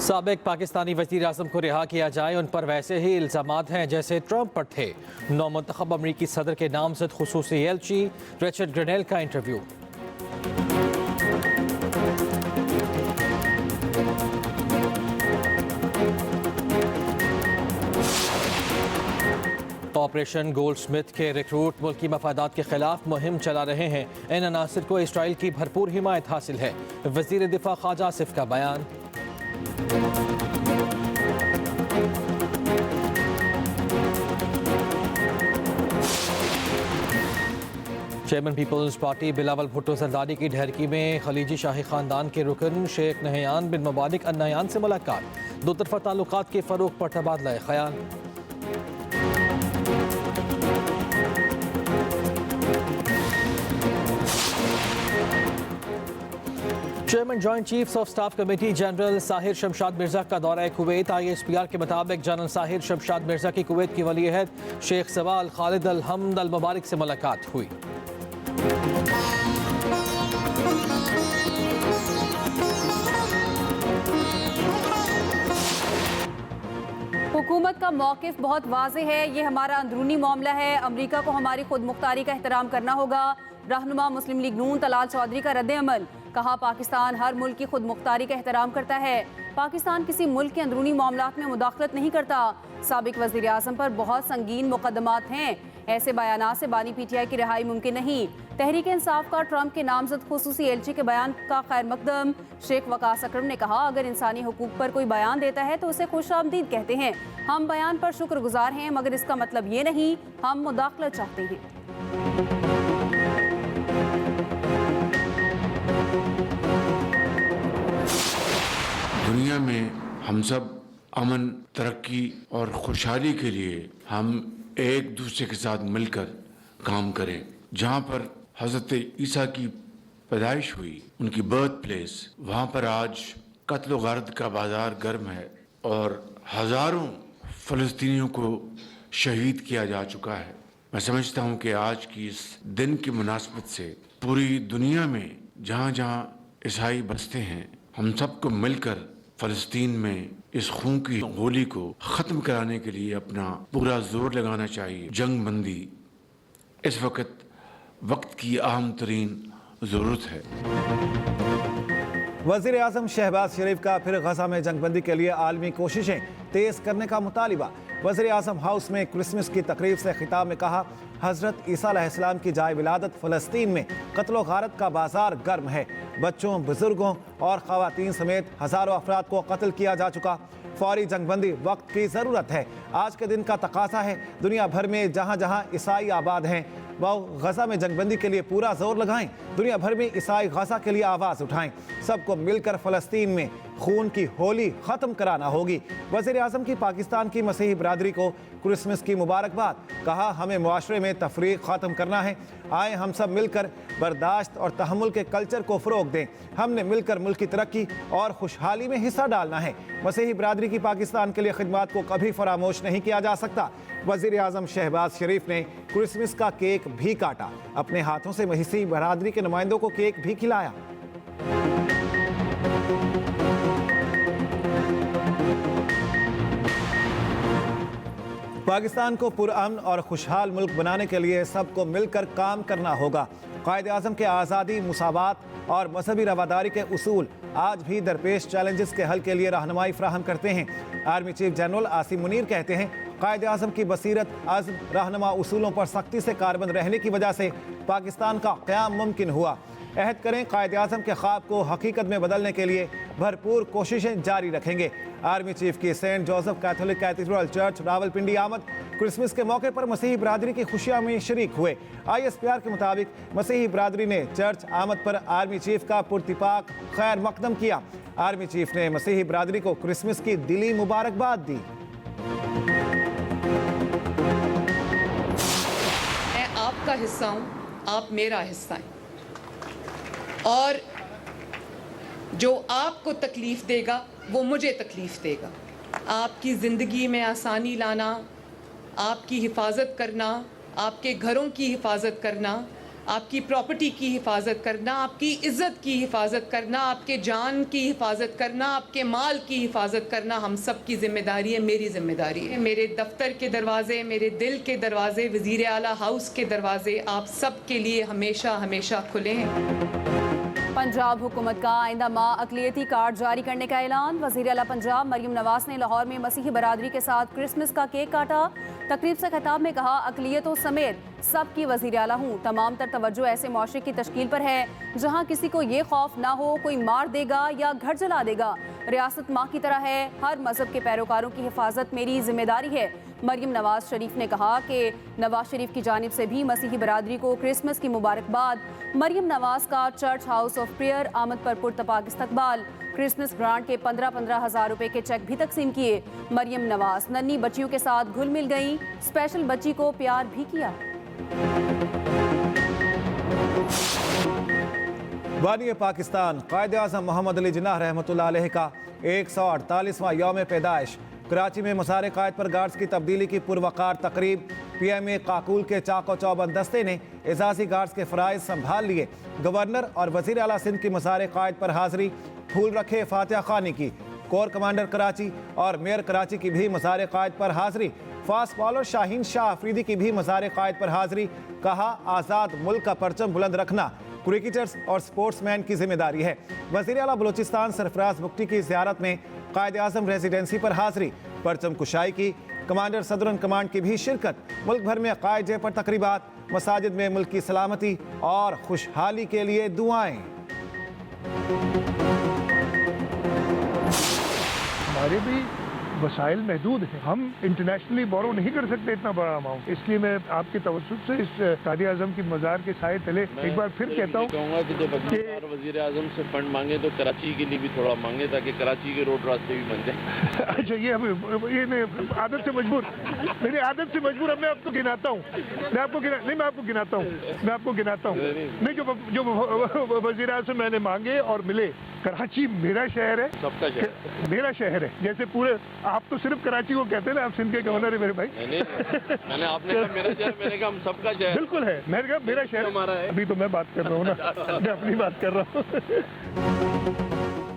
साबिक पाकिस्तानी वज़ीर आज़म को रिहा किया जाए, उन पर वैसे ही इल्ज़ामात हैं जैसे ट्रंप पर थे। नौमुंतखब अमरीकी सदर के नामज़द खुसूसी एलची रिचर्ड ग्रेनेल का इंटरव्यू। ऑपरेशन गोल्डस्मिथ के रिक्रूट मुल्की मफादात के खिलाफ मुहिम चला रहे हैं। इन अनासिर को इसराइल की भरपूर हिमायत हासिल है। वज़ीर दिफा ख्वाजा आसिफ का बयान। Chairman Peoples Party Bilawal Bhutto Zardari की ढहरकी में खलीजी शाही खानदान के रुकन Sheikh Nahyan bin Mubarak Al Nahyan से मुलाकात। दो तरफा ताल्लुकात के फ़रोग पर तबादला ख्याल। Chairman joint chiefs of staff committee general Sahir Shamshad Mirza का दौरा कुवैत। ISPR के मुताबिक जनरल साहिर शमशाद मिर्जा की कुवैत की वली अहद शेख सवाल खालिद अल हमद अल मुबारक से मुलाकात हुई। हुकूमत का मौक़िफ़ बहुत वाज़ेह है। ये हमारा अंदरूनी मामला है। अमरीका को हमारी खुद मुख्तारी का एहतराम करना होगा। रहनुमा मुस्लिम लीग नून तलाल चौधरी का रद्द-ए-अमल। कहा, पाकिस्तान हर मुल्क की खुद मुख्तारी का एहतराम करता है। पाकिस्तान किसी मुल्क के अंदरूनी मामलात में मुदाखलत नहीं करता। साबिक वज़ीर आज़म पर बहुत संगीन मुकदमात हैं। ऐसे बयानात से बानी PTI की रिहाई मुमकिन नहीं। तहरीक इंसाफ का ट्रंप के नामजद खुसूसी एलची के बयान का खैर मकदम। शेख वकास अकरम ने कहा, अगर इंसानी हुकूक पर कोई बयान देता है तो उसे खुशामदीद कहते हैं। हम बयान पर शुक्रगुजार हैं, मगर इसका मतलब ये नहीं हम मुदाखलत चाहते हैं। दुनिया में हम सब अमन, तरक्की और खुशहाली के लिए हम एक दूसरे के साथ मिलकर काम करें। जहाँ पर हज़रत ईसा की पैदाइश हुई, उनकी बर्थ प्लेस, वहाँ पर आज कत्ल गारत का बाजार गर्म है और हज़ारों फ़लस्तीनियों को शहीद किया जा चुका है। मैं समझता हूँ कि आज की इस दिन की मुनासबत से पूरी दुनिया में जहाँ जहाँ ईसाई बसते हैं, हम सबको मिलकर फ़लस्तीन में इस खून की होली को ख़त्म कराने के लिए अपना पूरा जोर लगाना चाहिए। जंग बंदी इस वक्त की अहम तरीन ज़रूरत है। वज़ीर आज़म शहबाज शरीफ का फिर गजा में जंगबंदी के लिए आलमी कोशिशें तेज़ करने का मुतालिबा। वज़ीर आज़म हाउस में क्रिसमस की तकरीब से खिताब में कहा, हज़रत ईसा अलैहिस्सलाम की जाए विलादत फ़लस्तीन में कत्ल गारत का बाजार गर्म है। बच्चों, बुजुर्गों और ख़वातीन समेत हज़ारों अफराद को कत्ल किया जा चुका। फौरी जंगबंदी वक्त की ज़रूरत है। आज के दिन का तकाज़ा है। दुनिया भर में जहाँ जहाँ ईसाई आबाद हैं वो गजा में जंगबंदी के लिए पूरा जोर लगाएं। दुनिया भर में ईसाई गजा के लिए आवाज़ उठाएं। सबको मिलकर फ़लस्तीन में खून की होली ख़त्म कराना होगी। वज़ीर आज़म की पाकिस्तान की मसीही बरादरी को क्रिसमस की मुबारकबाद। कहा, हमें मुआशरे में तफरीक ख़त्म करना है। आए हम सब मिलकर बर्दाश्त और तहम्मुल के कल्चर को फ़रोग दें। हमने मिलकर मुल्क की तरक्की और खुशहाली में हिस्सा डालना है। मसीही बरादरी की पाकिस्तान के लिए खिदमत को कभी फरामोश नहीं किया जा सकता। वज़ीर आज़म शहबाज शरीफ ने क्रिसमस का केक भी काटा। अपने हाथों से मसीही बरादरी के नुमाइंदों को केक भी खिलाया। पाकिस्तान को पुरअमन और खुशहाल मुल्क बनाने के लिए सबको मिलकर काम करना होगा। कायद आज़म के आज़ादी, मुसावात और मजहबी रवादारी के उसूल आज भी दरपेश चैलेंजेस के हल के लिए रहनुमाई फ्राहम करते हैं। Army chief general Asim Munir कहते हैं, कायद आज़म की बसीरत, अज़्म, रहनुमा उसूलों पर सख्ती से कारबंद रहने की वजह से पाकिस्तान का क़याम मुमकिन हुआ। अहद करें, कायद आज़म के ख्वाब को हकीकत में बदलने के लिए भरपूर कोशिशें जारी रखेंगे। आर्मी चीफ की Saint Joseph Catholic cathedral church Rawalpindi आमद। क्रिसमस के मौके पर मसीही बरादरी की खुशियाँ में शरीक हुए। ISPR के मुताबिक मसीही बरादरी ने चर्च आमद पर आर्मी चीफ का पुरतिपाक खैर मकदम किया। आर्मी चीफ ने मसीही बरादरी को क्रिसमस की दिली मुबारकबाद दी। मैं आपका हिस्सा हूँ, आप मेरा हिस्सा हैं, और जो आपको तकलीफ़ देगा वो मुझे तकलीफ़ देगा। आपकी ज़िंदगी में आसानी लाना, आपकी हिफाजत करना, आपके घरों की हिफाजत करना आपकी प्रॉपर्टी की हिफाजत करना, आपकी इज्जत की हिफाजत करना, आपके जान की हिफाजत करना, आपके माल की हिफाजत करना हम सब की जिम्मेदारी है, मेरी जिम्मेदारी है। मेरे दफ्तर के दरवाजे, मेरे दिल के दरवाजे, वज़ीर आला हाउस के दरवाजे आप सब के लिए हमेशा हमेशा खुले हैं। पंजाब हुकूमत का आइंदा माह अक़लियती कार्ड जारी करने का ऐलान। वज़ीर आला पंजाब मरियम नवाज ने लाहौर में मसीही बरादरी के साथ क्रिसमस का केक काटा। तकरीब से खिताब में कहा, अक़लियतों समेत सबकी वज़ीर आला हूँ। तमाम तर तवज्जो ऐसे मुआशरे की तश्कील पर है जहाँ किसी को ये खौफ ना हो कोई मार देगा या घर जला देगा। रियासत माँ की तरह है, हर मजहब के पैरोकारों की हिफाजत मेरी जिम्मेदारी है। मरियम नवाज शरीफ ने कहा कि नवाज शरीफ की जानिब से भी मसीही बरादरी को क्रिसमस की मुबारकबाद। मरियम नवाज का चर्च हाउस ऑफ प्रेयर आमद पर पुरतपाक इस्तकबाल। क्रिसमस ग्रांट के 15-15 हज़ार रुपए के चेक भी तकसीम किए। मरियम नवाज नन्ही बच्चियों के साथ घुल मिल गई, स्पेशल बच्ची को प्यार भी किया। बानी पाकिस्तान कायद आज़म मोहम्मद अली जिन्नाह रहमतुल्लाह अलैह का 148वां यौम पैदाइश। कराची में मज़ार कायद पर गार्ड्स की तब्दीली की पुरवकार तकरीब। PMA काकूल के चाको चौबंद दस्ते ने एजाजी गार्ड्स के फ़राइज़ संभाल लिए। गवर्नर और वज़ीर आला सिंध की मज़ार कायद पर हाज़री। फूल रखे फातिहा खानी की। कोर कमांडर कराची और मेयर कराची की भी मज़ार कायद पर हाज़री। फास्ट बॉलर शाहीन शाह अफरीदी की भी मज़ार कायद पर हाज़री। कहा, आज़ाद मुल्क का परचम बुलंद रखना क्रिकेटर्स और स्पोर्ट्समैन की जिम्मेदारी है। वज़ीर आला बलूचिस्तान सरफराज बुख्ती की ज़ियारत में कायद आज़म रेजिडेंसी पर हाज़री। परचम कुशाई की। कमांडर सदरन कमांड की भी शिरकत। मुल्क भर में कायदे पर तकरीबात। मसाजिद में मुल्क की सलामती और खुशहाली के लिए दुआएं। हमारे भी वसाइल महदूद हैं, हम इंटरनेशनली बोरो नहीं कर सकते इतना बड़ा अमाउंट। इसलिए मैं आपके तवज्जुह से इस कायद आज़म की मज़ार के साए तले एक बार फिर कहता हूँ कहूँगा कि जब वज़ीर आज़म से फंड मांगे तो कराची के लिए भी थोड़ा मांगे ताकि कराची के रोड रास्ते भी बन जाए। अच्छा, ये आदत से मजबूर, मेरी आदत से मजबूर। अब मैं आपको गिनाता हूँ, मैं आपको गिनाता हूँ नहीं, जो वज़ीर आज़म मैंने मांगे और मिले। कराची मेरा शहर है, सबका शहर मेरा शहर है। जैसे पूरे आप तो सिर्फ कराची को कहते हैं ना, आप सिंध के गवर्नर है मेरे भाई। मैंने आपने कहा मेरा शहर, मैंने कहा हम सबका शहर। बिल्कुल है, मैंने कहा मेरा शहर हमारा है। अभी तो मैं बात कर रहा हूँ ना, मैं अपनी बात कर रहा हूँ।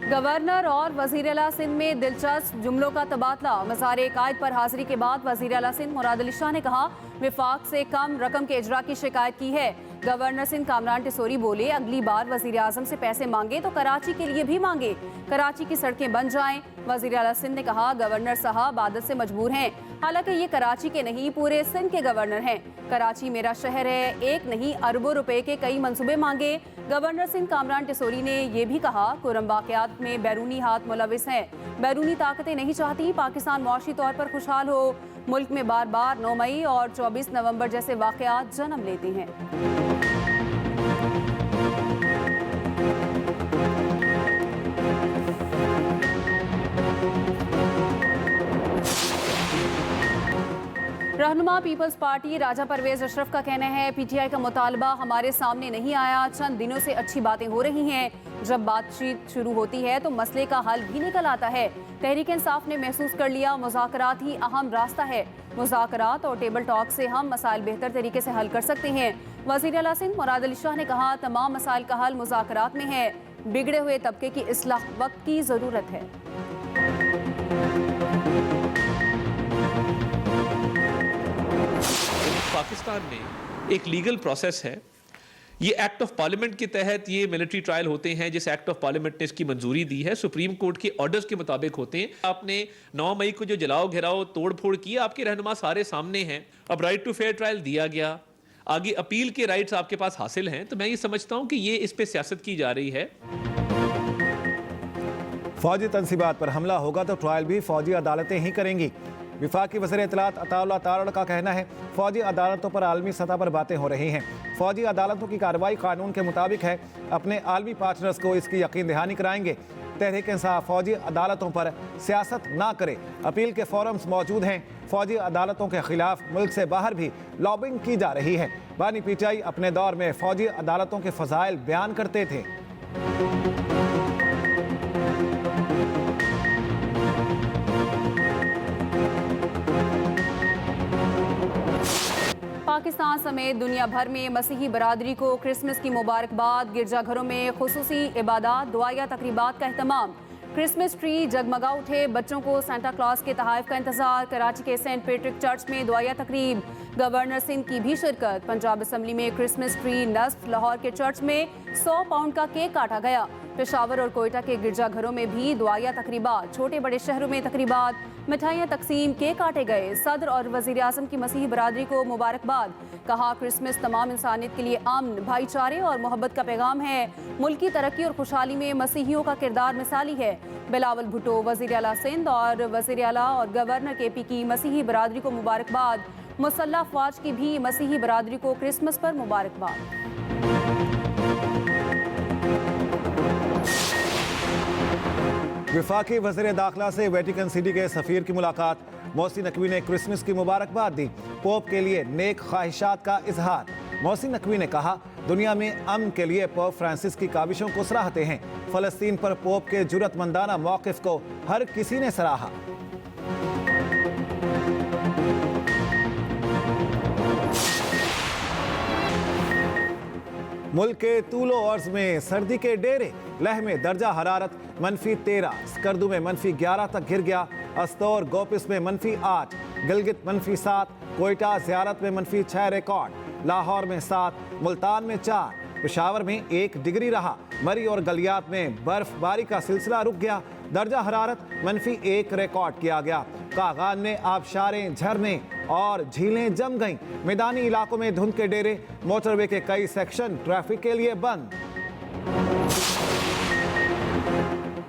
गवर्नर और वज़ीर आला सिंध में दिलचस्प जुमलों का तबादला। मज़ार कायद पर हाज़िरी के बाद वज़ीर आला सिंध मुराद अली शाह ने कहा, विफाक से कम रकम के इजरा की शिकायत की है। गवर्नर सिंध कामरान टिसोरी बोले, अगली बार वज़ीर आज़म से पैसे मांगे तो कराची के लिए भी मांगे, कराची की सड़कें बन जाएं। वज़ीर आला सिंध ने कहा, गवर्नर साहब आदत से मजबूर हैं, हालांकि ये कराची के नहीं पूरे सिंध के गवर्नर हैं। कराची मेरा शहर है, एक नहीं अरबों रुपए के कई मंसूबे मांगे। गवर्नर सिंध कामरान टिसोरी ने यह भी कहा, कुरम वाक़यात में बैरूनी हाथ मुलविस हैं, बैरूनी ताकतें नहीं चाहती पाकिस्तान मुआशी तौर पर खुशहाल हो। मुल्क में बार बार 9 मई और 24 नवंबर जैसे वाक़यात जन्म लेते हैं। रहनुमा पीपल्स पार्टी राजा परवेज अशरफ का कहना है, PTI का मुतालबा हमारे सामने नहीं आया, चंद दिनों से अच्छी बातें हो रही हैं, जब बातचीत शुरू होती है तो मसले का हल भी निकल आता है। तहरीक इंसाफ ने महसूस कर लिया, मुज़ाकरात ही अहम रास्ता है। मुज़ाकरात और टेबल टॉक से हम मसाइल बेहतर तरीके से हल कर सकते हैं। वज़ीर आला सिंध मुराद अली शाह ने कहा, तमाम मसाइल का हल मुज़ाकरात में है, बिगड़े हुए तबके की इस्लाह वक्त की ज़रूरत है। पाकिस्तान में एक लीगल प्रोसेस है, ये एक्ट ऑफ पार्लियामेंट के तहत ये मिलिट्री ट्रायल होते हैं, जिस एक्ट ऑफ पार्लियामेंट ने इसकी मंजूरी दी है, सुप्रीम कोर्ट के ऑर्डर्स के मुताबिक होते हैं। आपने 9 मई को जो जलाओ घेराओ तोड़ फोड़ किया, आपके रहनुमा सारे सामने हैं। अब राइट टू फेयर ट्रायल दिया गया, आगे अपील के राइट्स आपके पास हासिल हैं, तो मैं ये समझता हूं कि ये इस पे सियासत की जा रही है। फौजी तनसीबात पर हमला होगा तो ट्रायल भी फौजी अदालतें ही करेंगी। विफाकी वज़ीर इत्तलात अताउल्लाह तारड़ का कहना है, फौजी अदालतों पर आलमी सतह पर बातें हो रही हैं। फौजी अदालतों की कार्रवाई कानून के मुताबिक है, अपने आलमी पार्टनर्स को इसकी यकीन दहानी कराएंगे। तहरीक इंसाफ फौजी अदालतों पर सियासत ना करे, अपील के फोरम्स मौजूद हैं। फौजी अदालतों के खिलाफ मुल्क से बाहर भी लॉबिंग की जा रही है। बानी PTI अपने दौर में फौजी अदालतों के फजाइल बयान करते थे। पाकिस्तान समेत दुनिया भर में मसीही बरादरी को क्रिसमस की मुबारकबाद। गिरजाघरों में खुसूसी इबादत, दुआया तकरीबात का एहतमाम। क्रिसमस ट्री जगमगा उठे, बच्चों को सांता क्लॉज के तोहफे का इंतजार। कराची के सेंट पैट्रिक चर्च में दुआया तकरीब, गवर्नर सिंध की भी शिरकत। पंजाब असम्बली में क्रिसमस ट्री नस्ब। लाहौर के चर्च में 100 पाउंड का केक काटा गया। पेशावर और कोयटा के गिरजाघरों में भी दुआया तकरीबात। छोटे बड़े शहरों में तकरीबात, मिठाइयाँ तकसीम, केक काटे गए। सदर और वज़ीर आज़म की मसीही बरादरी को मुबारकबाद। कहा क्रिसमस तमाम इंसानियत के लिए अमन, भाईचारे और मोहब्बत का पैगाम है। मुल्क की तरक्की और खुशहाली में मसीहियों का किरदार मिसाली है। बिलावल भुट्टो, वज़ीर आला सिंध और वज़ीर आला और गवर्नर KP की मसीही बरादरी को मुबारकबाद। मुसल्लह अफवाज की भी मसीही बरादरी को क्रिसमस पर मुबारकबाद। वफाकी वज़ीर दाखिला से वेटिकन सिटी के सफ़ीर की मुलाकात। मोहसिन नकवी ने क्रिसमस की मुबारकबाद दी। पोप के लिए नेक ख्वाहिशात का इजहार। मोहसिन नकवी ने कहा दुनिया में अमन के लिए पोप फ्रांसिस की काविशों को सराहते हैं। फ़लस्तीन पर पोप के जुर्रतमंदाना मौक़िफ़ को हर किसी ने सराहा। मुल्क के तूलो अर्ज में सर्दी के डेरे। लह में दर्जा हरारत -13, स्कर्दू में -11 तक गिर गया। अस्तौर गोपिस में -8, गिलगित -7, कोयटा ज़ियारत में -6 रिकॉर्ड। लाहौर में 7, मुल्तान में 4, पेशावर में 1 डिग्री रहा। मरी और गलियात में बर्फबारी का सिलसिला रुक गया। दर्जा हरारत -1 रिकॉर्ड किया गया। कागान में आबशारें, झरने और झीलें जम गईं। मैदानी इलाकों में धुंध के डेरे। मोटरवे के कई सेक्शन ट्रैफिक के लिए बंद।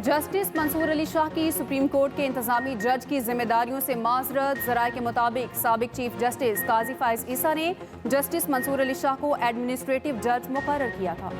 जस्टिस मंसूर अली शाह की सुप्रीम कोर्ट के इंतजामी जज की जिम्मेदारियों से माजरत। ज़राए के मुताबिक साबिक चीफ जस्टिस काजी फाइज ईसा ने जस्टिस मंसूर अली शाह को एडमिनिस्ट्रेटिव जज मुकर्रर किया था।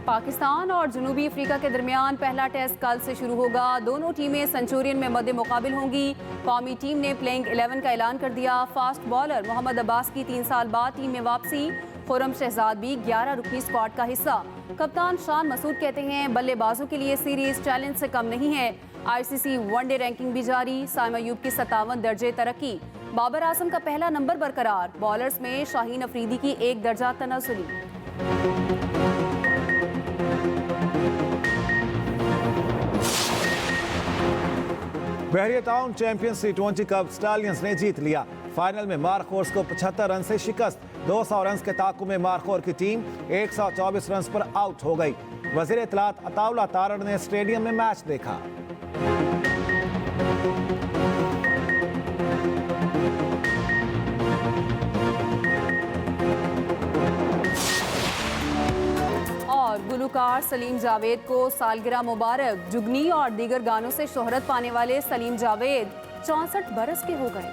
पाकिस्तान और जनूबी अफ्रीका के दरमियान पहला टेस्ट कल से शुरू होगा। दोनों टीमें सेंचुरियन में मद्दे मुकाबिल होंगी। कौमी टीम ने प्लेइंग 11 का ऐलान कर दिया। फास्ट बॉलर मोहम्मद अब्बास की 3 साल बाद टीम में वापसी। खुरम शहजाद भी 11 रुकनी स्क्वाड का हिस्सा। कप्तान शान मसूद कहते हैं बल्लेबाजों के लिए सीरीज चैलेंज से कम नहीं है। ICC वनडे रैंकिंग भी जारी। साइमा अयूब की 57 दर्जे तरक्की। बाबर आजम का पहला नंबर बरकरार। बॉलर्स में शाहीन अफरीदी की 1 दर्जा तनाजुली। Bahria town champions T20 cup stallions ने जीत लिया। फाइनल में मारखोर्स को 75 रन से शिकस्त। 200 रन के ताक़ुब में मारखोर की टीम 124 रन पर आउट हो गई। वज़ीर इत्तलात अताउल्लाह तारड़ ने स्टेडियम में मैच देखा। और गुलूकार सलीम जावेद को सालगिरह मुबारक। जुगनी और दीगर गानों से शोहरत पाने वाले सलीम जावेद 64 बरस के हो गए।